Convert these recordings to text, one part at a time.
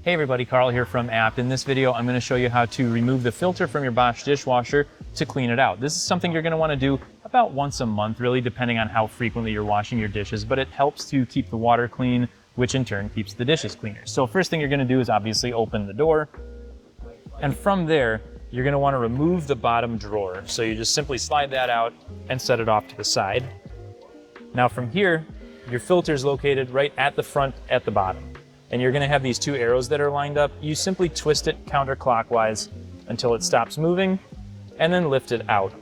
Hey everybody, Carl here from Abt. In this video, I'm going to show you how to remove the filter from your Bosch dishwasher to clean it out. This is something you're going to want to do about once a month, really depending on how frequently you're washing your dishes, but it helps to keep the water clean, which in turn keeps the dishes cleaner. So first thing you're going to do is obviously open the door, and from there, you're going to want to remove the bottom drawer. So you just simply slide that out and set it off to the side. Now from here, your filter is located right at the front at the bottom. And you're going to have these two arrows that are lined up. You simply twist it counterclockwise until it stops moving and then lift it out.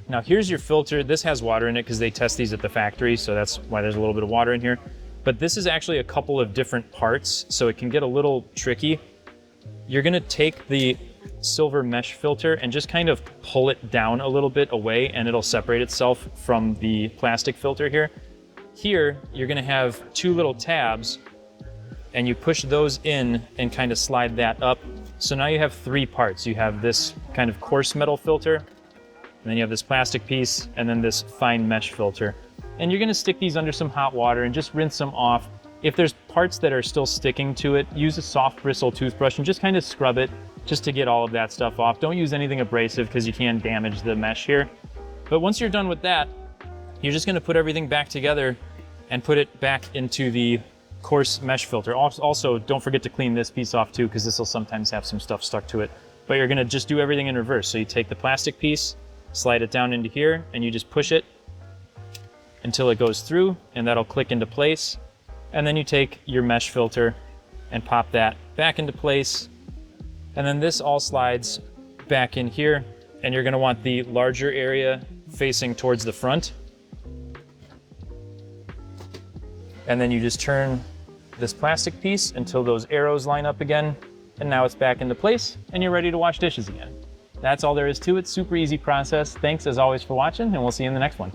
Now here's your filter. This has water in it because they test these at the factory, so that's why there's a little bit of water in here. But this is actually a couple of different parts, so it can get a little tricky. You're going to take the silver mesh filter and just kind of pull it down a little bit away, and it'll separate itself from the plastic filter here. Here, you're going to have two little tabs, and you push those in and kind of slide that up. So now you have three parts. You have this kind of coarse metal filter, and then you have this plastic piece, and then this fine mesh filter. And you're going to stick these under some hot water and just rinse them off. If there's parts that are still sticking to it, use a soft bristle toothbrush and just kind of scrub it just to get all of that stuff off. Don't use anything abrasive because you can damage the mesh here. But once you're done with that, you're just going to put everything back together and put it back into the coarse mesh filter. Also, don't forget to clean this piece off too, because this will sometimes have some stuff stuck to it. But you're going to just do everything in reverse. So you take the plastic piece, slide it down into here, and you just push it until it goes through, and that'll click into place. And then you take your mesh filter and pop that back into place. And then this all slides back in here, and you're going to want the larger area facing towards the front. And then you just turn this plastic piece until those arrows line up again, and now it's back into place, and you're ready to wash dishes again. That's all there is to it. Super easy process. Thanks as always for watching, and we'll see you in the next one.